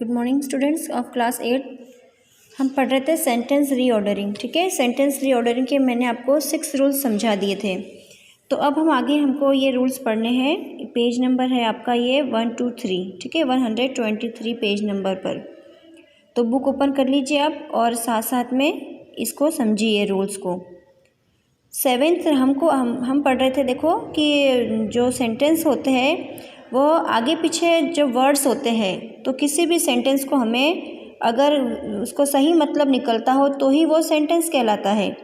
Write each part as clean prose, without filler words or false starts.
Good morning students of class 8। हम पढ़ रहे थे सेंटेंस रीऑर्डरिंग। ठीक है, सेंटेंस रीऑर्डरिंग के मैंने आपको 6 रूल्स समझा दिए थे। तो अब हम आगे हमको ये रूल्स पढ़ने हैं। पेज नंबर है आपका ये 123। ठीक है, 123 पेज नंबर पर। तो बुक ओपन कर लीजिए आप और साथ साथ में इसको समझिए रूल्स को। 7th हम पढ़ रहे थे, देखो कि जो सेंटेंस होते हैं वो आगे पीछे जो वर्ड्स होते हैं, तो किसी भी सेंटेंस को हमें अगर उसको सही मतलब निकलता हो तो ही वो सेंटेंस कहलाता है।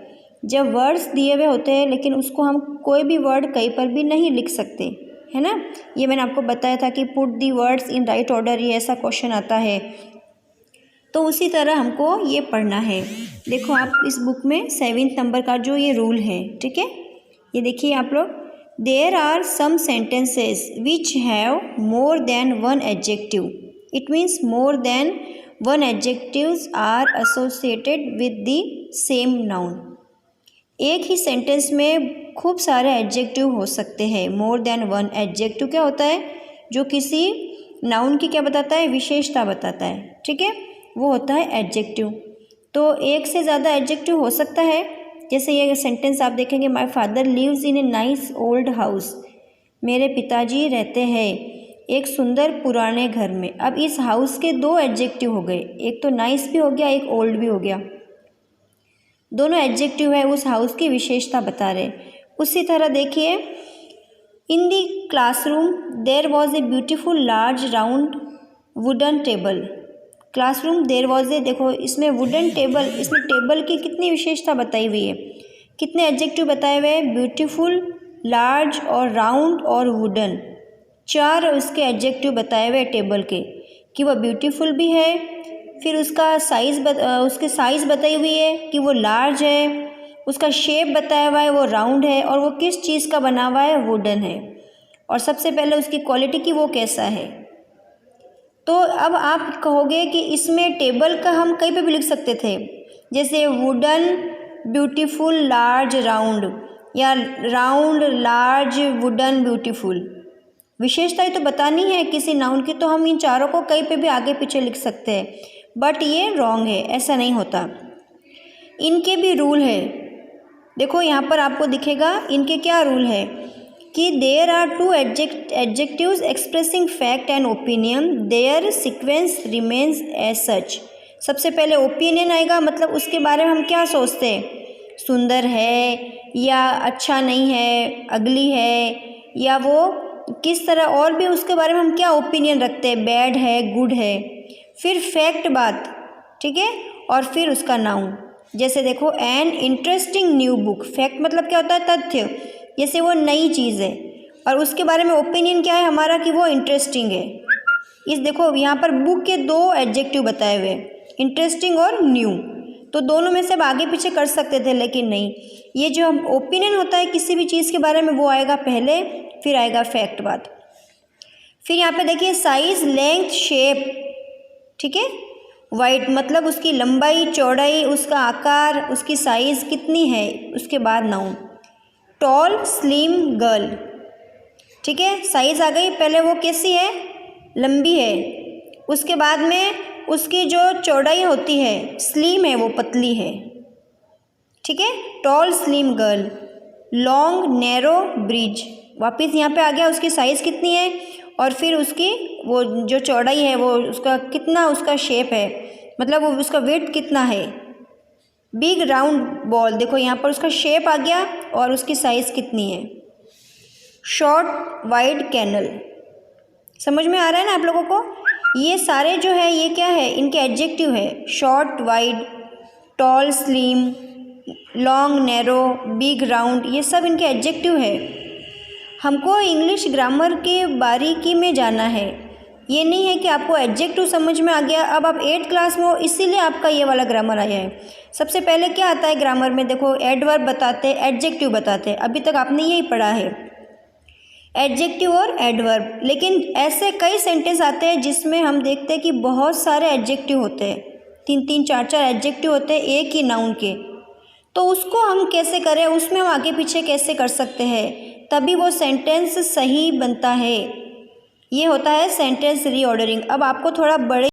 जब वर्ड्स दिए हुए होते हैं लेकिन उसको हम कोई भी वर्ड कहीं पर भी नहीं लिख सकते, है ना। ये मैंने आपको बताया था कि put the words in right order, ये ऐसा क्वेश्चन आता है। तो उसी तरह हमको ये पढ़ना है। देखो आप इस बुक में 7th नंबर का जो ये रूल है, ठीक है, ये देखिए आप लोग। There are some sentences which have more than one adjective. It means more than one adjectives are associated with the same noun. एक ही सेंटेंस में खूब सारे एडजेक्टिव हो सकते हैं। मोर देन वन एडजेक्टिव क्या होता है? जो किसी नाउन की क्या बताता है? विशेषता बताता है। ठीक है, वो होता है एडजेक्टिव। तो एक से ज़्यादा एडजेक्टिव हो सकता है। जैसे ये सेंटेंस आप देखेंगे, my father lives in a nice old house. मेरे पिताजी रहते हैं एक सुंदर पुराने घर में। अब इस हाउस के 2 एडजेक्टिव हो गए, एक तो नाइस भी हो गया, एक ओल्ड भी हो गया। दोनों एडजेक्टिव है, उस हाउस की विशेषता बता रहे। उसी तरह देखिए, in the classroom there was a beautiful large round wooden table. Classroom there was a, देखो इसमें वुडन टेबल, इसमें टेबल की कितनी विशेषता बताई हुई है, कितने एडजेक्टिव बताए हुए हैं? ब्यूटीफुल, लार्ज और राउंड और वुडन। 4 उसके एडजेक्टिव बताए हुए टेबल के, कि वह ब्यूटीफुल भी है, फिर उसका उसके साइज़ बताई हुई है कि वो लार्ज है, उसका शेप बताया हुआ है वो राउंड है, और वो किस चीज़ का बना हुआ है? वुडन है। और सबसे पहले उसकी क्वालिटी की वो कैसा है। तो अब आप कहोगे कि इसमें टेबल का हम कहीं पे भी लिख सकते थे, जैसे वुडन ब्यूटीफुल लार्ज राउंड, या राउंड लार्ज वुडन ब्यूटीफुल। विशेषता ही तो बतानी है किसी नाउन की, तो हम इन चारों को कहीं पे भी आगे पीछे लिख सकते हैं। बट ये रॉन्ग है, ऐसा नहीं होता। इनके भी रूल है। देखो यहाँ पर आपको दिखेगा इनके क्या रूल है, कि there are 2 adjectives expressing fact and opinion, their sequence remains as such. सबसे पहले ओपिनियन आएगा, मतलब उसके बारे में हम क्या सोचते हैं, सुंदर है या अच्छा नहीं है, अगली है, या वो किस तरह, और भी उसके बारे में हम क्या ओपिनियन रखते हैं, बैड है, गुड है। फिर फैक्ट बात, ठीक है, और फिर उसका नाउन। जैसे देखो, an interesting new book. Fact मतलब क्या होता है? तथ्य, जैसे वो नई चीज़ है, और उसके बारे में ओपिनियन क्या है हमारा, कि वो इंटरेस्टिंग है। इस देखो यहाँ पर बुक के 2 एडजेक्टिव बताए हुए, इंटरेस्टिंग और न्यू। तो दोनों में से अब आगे पीछे कर सकते थे, लेकिन नहीं। ये जो ओपिनियन होता है किसी भी चीज़ के बारे में, वो आएगा पहले, फिर आएगा फैक्ट बात। फिर यहाँ पे देखिए, साइज, लेंथ, शेप, ठीक है। वाइड मतलब उसकी लंबाई, चौड़ाई, उसका आकार, उसकी साइज़ कितनी है, उसके बाद नाउन। टॉल, स्लिम, गर्ल, ठीक है, साइज़ आ गई, पहले वो कैसी है? लंबी है। उसके बाद में उसकी जो चौड़ाई होती है, स्लिम है, वो पतली है। ठीक है, tall, slim, girl. Long, narrow, bridge, वापस यहाँ पे आ गया, उसकी साइज़ कितनी है, और फिर उसकी वो जो चौड़ाई है, वो उसका कितना, उसका शेप है, मतलब वो उसका वेट कितना है। बिग राउंड बॉल, देखो यहाँ पर उसका शेप आ गया और उसकी साइज़ कितनी है। शॉर्ट वाइड कैनल, समझ में आ रहा है ना आप लोगों को? ये सारे जो है ये क्या है, इनके एडजेक्टिव है। Short, wide, tall, slim, long, narrow, big, round, ये सब इनके एडजेक्टिव है। हमको इंग्लिश ग्रामर के बारीकी में जाना है। ये नहीं है कि आपको एडजेक्टिव समझ में आ गया, अब आप 8th क्लास में हो इसीलिए आपका ये वाला ग्रामर आया है। सबसे पहले क्या आता है ग्रामर में? देखो, एडवर्ब बताते हैं, एडजेक्टिव बताते हैं। अभी तक आपने यही पढ़ा है, एडजेक्टिव और एडवर्ब। लेकिन ऐसे कई सेंटेंस आते हैं जिसमें हम देखते हैं कि बहुत सारे एडजेक्टिव होते हैं, 3-3, 4-4 एडजेक्टिव होते हैं एक ही नाउन के। तो उसको हम कैसे करें, उसमें हम आगे पीछे कैसे कर सकते हैं, तभी वो सेंटेंस सही बनता है। ये होता है सेंटेंस रीऑर्डरिंग। अब आपको थोड़ा बड़े